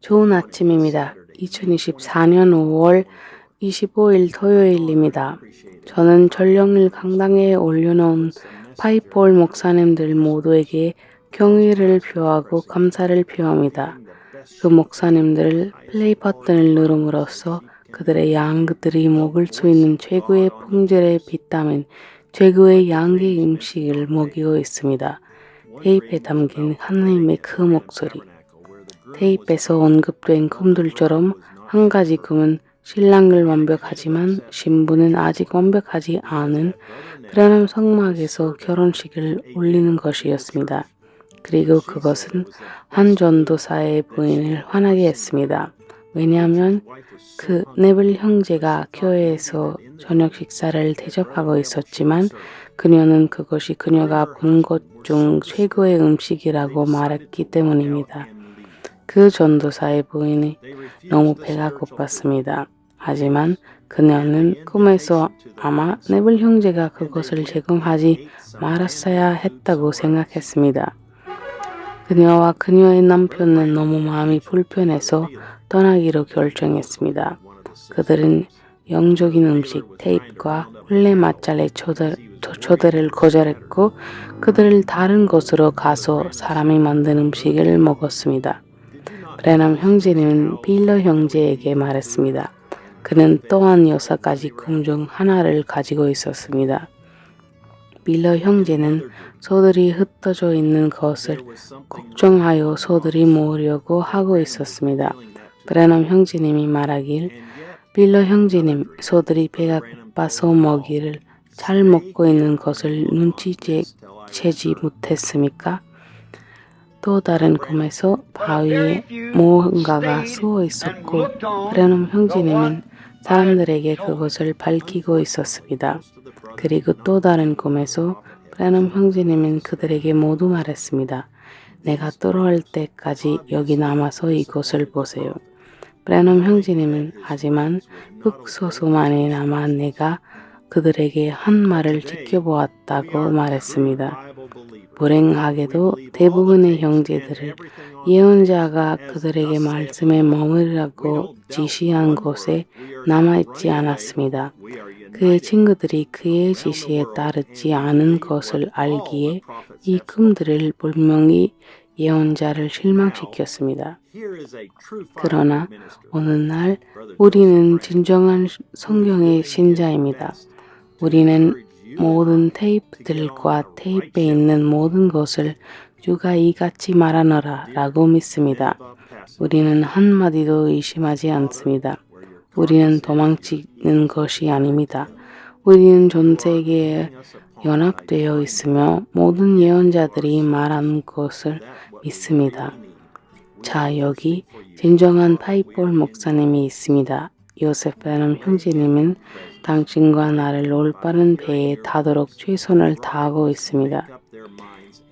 좋은 아침입니다. 2024년 5월 25일 토요일입니다. 저는 전령일 강당에 올려놓은 파이볼 목사님들 모두에게 경의를 표하고 감사를 표합니다. 그 목사님들 플레이 버튼을 누름으로써 그들의 양들이 먹을 수 있는 최고의 품질의 비타민, 최고의 양의 음식을 먹이고 있습니다. 테이프에 담긴 하나님의 그 목소리. 테이프에서 언급된 금들처럼 한 가지 금은 신랑을 완벽하지만 신부는 아직 완벽하지 않은 브라남 성막에서 결혼식을 올리는 것이었습니다. 그리고 그것은 한 전도사의 부인을 화나게 했습니다. 왜냐하면 그 네블 형제가 교회에서 저녁 식사를 대접하고 있었지만 그녀는 그것이 그녀가 본 것 중 최고의 음식이라고 말했기 때문입니다. 그 전도사의 부인이 너무 배가 고팠습니다. 하지만 그녀는 꿈에서 아마 네블 형제가 그것을 제공하지 말았어야 했다고 생각했습니다. 그녀와 그녀의 남편은 너무 마음이 불편해서 떠나기로 결정했습니다. 그들은 영적인 음식 테이프와 홀레 맛잘의 초대를 거절했고 그들을 다른 곳으로 가서 사람이 만든 음식을 먹었습니다. 브레남 형제는 빌러 형제에게 말했습니다. 그는 또한 6가지 꿈 중 하나를 가지고 있었습니다. 빌러 형제는 소들이 흩어져 있는 것을 걱정하여 소들이 모으려고 하고 있었습니다. 브레남 형제님이 말하길 빌러 형제님, 소들이 배가 고파서 먹이를 잘 먹고 있는 것을 눈치채지 못했습니까? 또 다른 꿈에서 바위에 무언가가 쏘여 있었고 브레넘 형제님은 사람들에게 그것을 밝히고 있었습니다. 그리고 또 다른 꿈에서 브레넘 형제님은 그들에게 모두 말했습니다. 내가 돌아올 때까지 여기 남아서 이곳을 보세요. 브레넘 형제님은 하지만 흑소수만이 남아 내가 그들에게 한 말을 지켜보았다고 말했습니다. 불행하게도 대부분의 형제들을 예언자가 그들에게 말씀에 머무르라고 지시한 곳에 남아있지 않았습니다. 그의 친구들이 그의 지시에 따르지 않은 것을 알기에 이 꿈들을 분명히 예언자를 실망시켰습니다. 그러나 어느 날 우리는 진정한 성경의 신자입니다. 우리는 모든 테이프들과 테이프에 있는 모든 것을 주가 이같이 말하노라 라고 믿습니다. 우리는 한마디도 의심하지 않습니다. 우리는 도망치는 것이 아닙니다. 우리는 전 세계에 연합되어 있으며 모든 예언자들이 말한 것을 믿습니다. 자, 여기 진정한 파이볼 목사님이 있습니다. 요셉 브레넘 형제님은 당신과 나를 올바른 배에 타도록 최선을 다하고 있습니다.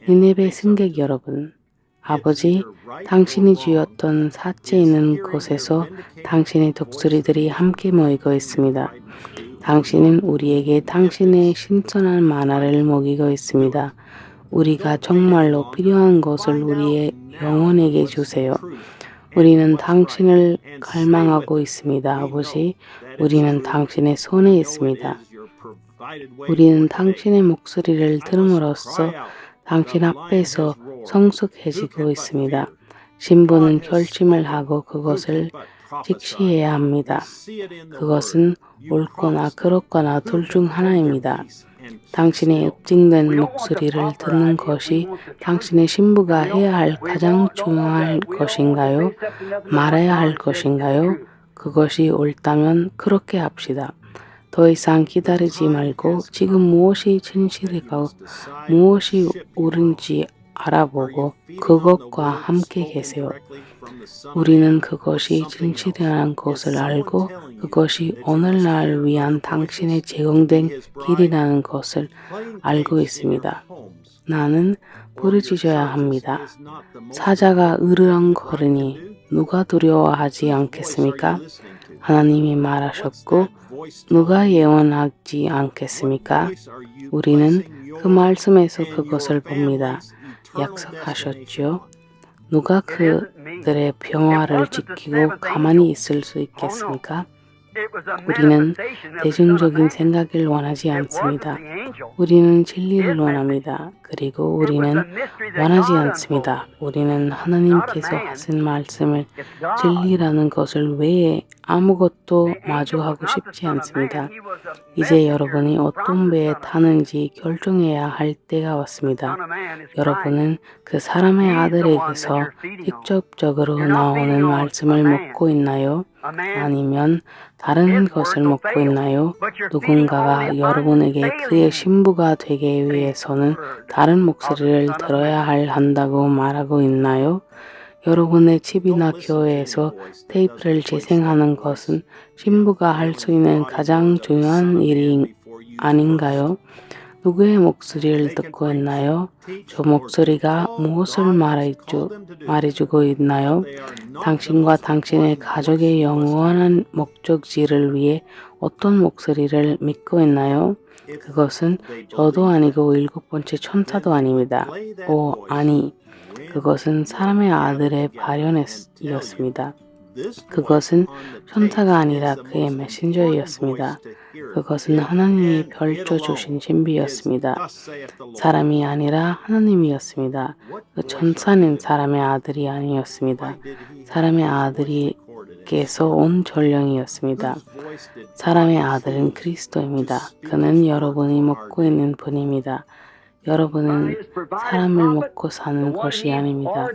니네베 승객 여러분, 아버지, 당신이 주였던 사체 있는 곳에서 당신의 독수리들이 함께 모이고 있습니다. 당신은 우리에게 당신의 신선한 만화를 먹이고 있습니다. 우리가 정말로 필요한 것을 우리의 영혼에게 주세요. 우리는 당신을 갈망하고 있습니다, 아버지. 우리는 당신의 손에 있습니다. 우리는 당신의 목소리를 들음으로써 당신 앞에서 성숙해지고 있습니다. 신부는 결심을 하고 그것을 직시해야 합니다. 그것은 옳거나 그렇거나 둘 중 하나입니다. 당신의 읍직된 목소리를 듣는 것이 당신의 신부가 해야 할 가장 중요한 것인가요? 말해야 할 것인가요? 그것이 옳다면 그렇게 합시다. 더 이상 기다리지 말고 지금 무엇이 진실이고 무엇이 옳은지 알아보고 그것과 함께 계세요. 우리는 그것이 진실이라는 것을 알고 그것이 오늘날 위한 당신의 제공된 길이라는 것을 알고 있습니다. 나는 부르짖어야 합니다. 사자가 으르렁거리니 누가 두려워하지 않겠습니까? 하나님이 말하셨고 누가 예언하지 않겠습니까? 우리는 그 말씀에서 그것을 봅니다. 약속하셨죠. 누가 그들의 평화를 지키고 가만히 있을 수 있겠습니까? 우리는 대중적인 생각을 원하지 않습니다. 우리는 진리를 원합니다. 그리고 우리는 원하지 않습니다. 우리는 하나님께서 하신 말씀을 진리라는 것을 외에 아무것도 마주하고 싶지 않습니다. 이제 여러분이 어떤 배에 타는지 결정해야 할 때가 왔습니다. 여러분은 그 사람의 아들에게서 직접적으로 나오는 말씀을 먹고 있나요? 아니면 다른 것을 먹고 있나요? 누군가가 여러분에게 그의 신부가 되기 위해서는 다른 목소리를 들어야 한다고 말하고 있나요? 여러분의 집이나 교회에서 테이프를 재생하는 것은 신부가 할 수 있는 가장 중요한 일이 아닌가요? 누구의 목소리를 듣고 있나요? 저 목소리가 무엇을 말해주고 있나요? 당신과 당신의 가족의 영원한 목적지를 위해 어떤 목소리를 믿고 있나요? 그것은 저도 아니고 7번째 천사도 아닙니다. 아니, 그것은 사람의 아들의 발현이었습니다. 그것은 천사가 아니라 그의 메신저였습니다. 그것은 하나님이 펼쳐주신 신비였습니다. 사람이 아니라 하나님이었습니다. 그 천사는 사람의 아들이 아니었습니다. 사람의 아들이께서 온 전령이었습니다. 사람의 아들은 그리스도입니다. 그는 여러분이 먹고 있는 분입니다. 여러분은 사람을 먹고 사는 것이 아닙니다.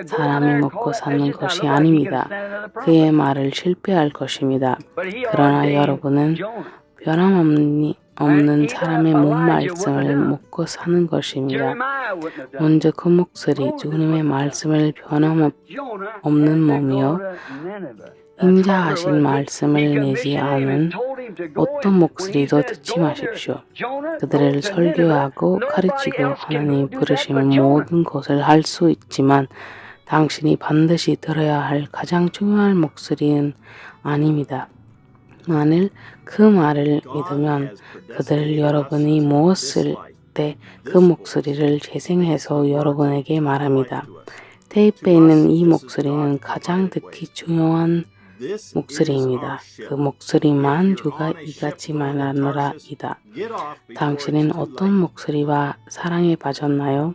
사람이 먹고 사는 것이 아닙니다. 그의 말을 실패할 것입니다. 그러나 여러분은 변함없는 사람의 몸 말씀을 먹고 사는 것입니다. 먼저 그 목소리, 주님의 말씀을 변함없는 몸이요. 인자하신 말씀을 내지 않은 어떤 목소리도 듣지 마십시오. 그들을 설교하고 가르치고 하나님이 부르시는 모든 것을 할 수 있지만 당신이 반드시 들어야 할 가장 중요한 목소리는 아닙니다. 만일 그 말을 믿으면 그들 여러분이 무엇을 때 그 목소리를 재생해서 여러분에게 말합니다. 테이프에 있는 이 목소리는 가장 듣기 중요한 목소리입니다. 그 목소리만 주가 이같이 말하노라 이다. 당신은 어떤 목소리와 사랑에 빠졌나요?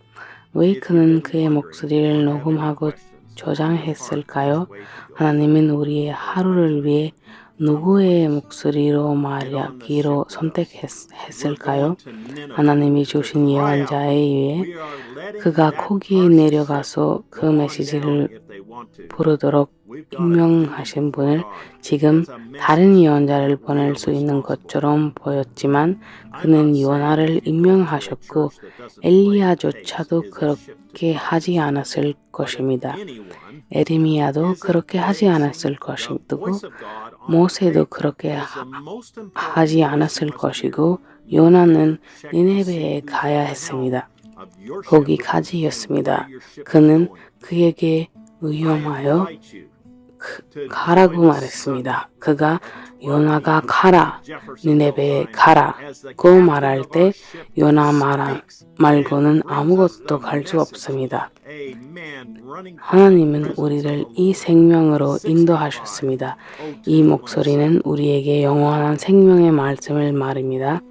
왜 그는 그의 목소리를 녹음하고 저장했을까요? 하나님은 우리의 하루를 위해 누구의 목소리로 말하기로 선택했을까요? 하나님이 주신 예언자에 의해 그가 거기에 내려가서 그 메시지를 부르도록 임명하신 분을 지금 다른 예언자를 보낼 수 있는 것처럼 보였지만 그는 요나를 임명하셨고 엘리야조차도 그렇게 하지 않았을 것입니다. 에레미야도 그렇게 하지 않았을 것이고 모세도 그렇게 하지 않았을 것이고 요나는 니네베에 가야 했습니다. 거기까지였습니다. 그는 그에게 위험하여 가라고 말했습니다. 그가 요나가 가라, 니네베에 가라고 말할 때 요나 말고는 아무것도 갈 수 없습니다. 하나님은 우리를 이 생명으로 인도하셨습니다. 이 목소리는 우리에게 영원한 생명의 말씀을 말입니다.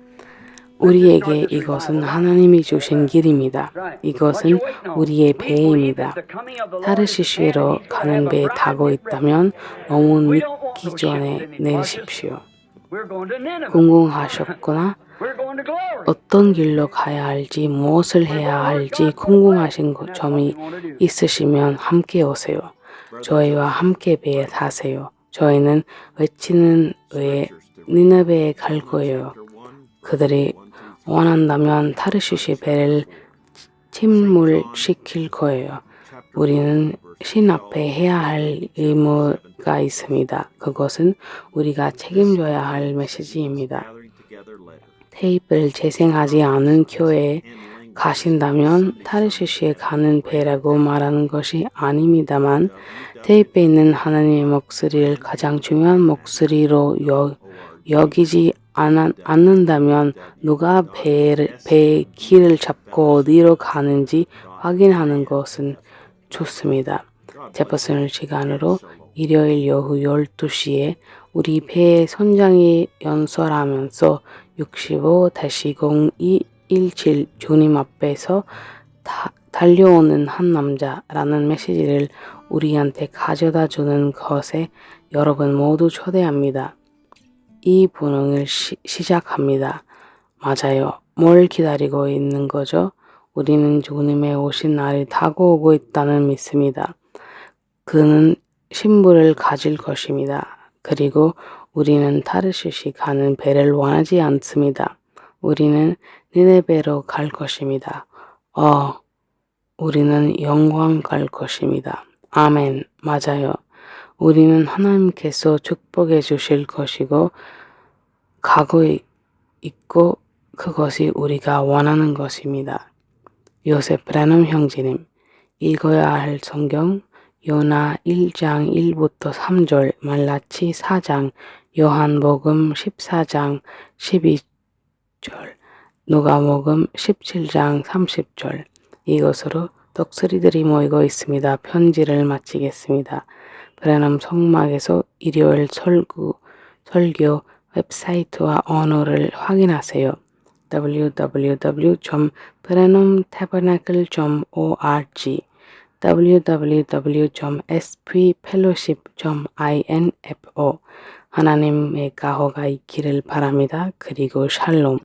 우리에게 이것은 하나님이 주신 길입니다. 이것은 우리의 배입니다. 타르시시로 가는 배에 타고 있다면 너무 늦기 전에 내리십시오. 궁금하셨거나 어떤 길로 가야 할지 무엇을 해야 할지 궁금하신 점이 있으시면 함께 오세요. 저희와 함께 배에 타세요. 저희는 외치는 외에 니네베에 갈 거예요. 그들이 원한다면 타르시시 배를 침몰시킬 거예요. 우리는 신 앞에 해야 할 의무가 있습니다. 그것은 우리가 책임져야 할 메시지입니다. 테이프를 재생하지 않은 교회에 가신다면 타르시시에 가는 배라고 말하는 것이 아닙니다만 테이프에 있는 하나님의 목소리를 가장 중요한 목소리로 여기지 않는다면 누가 배의 길을 잡고 어디로 가는지 확인하는 것은 좋습니다. 제퍼슨 시간으로 일요일 오후 12시에 우리 배 선장이 연설하면서 65-0217 주님 앞에서 달려오는 한 남자라는 메시지를 우리한테 가져다 주는 것에 여러분 모두 초대합니다. 이 분홍을 시작합니다. 맞아요. 뭘 기다리고 있는 거죠? 우리는 주님의 오신 날이 다가오고 있다는 믿습니다. 그는 신부를 가질 것입니다. 그리고 우리는 타르시시 가는 배를 원하지 않습니다. 우리는 니네베로 갈 것입니다. 우리는 영광 갈 것입니다. 아멘. 맞아요. 우리는 하나님께서 축복해 주실 것이고 가고 있고 그것이 우리가 원하는 것입니다. 요셉 브래넘 형제님, 읽어야 할 성경 요나 1장 1부터 3절, 말라치 4장, 요한복음 14장 12절, 누가복음 17장 30절. 이것으로 떡소리들이 모이고 있습니다. 편지를 마치겠습니다. 브래넘 성막에서 일요일 설교 웹사이트와 언어를 확인하세요. www.branhamtabernacle.org www.spfellowship.info 하나님의 가호가 있기를 바랍니다. 그리고 샬롬.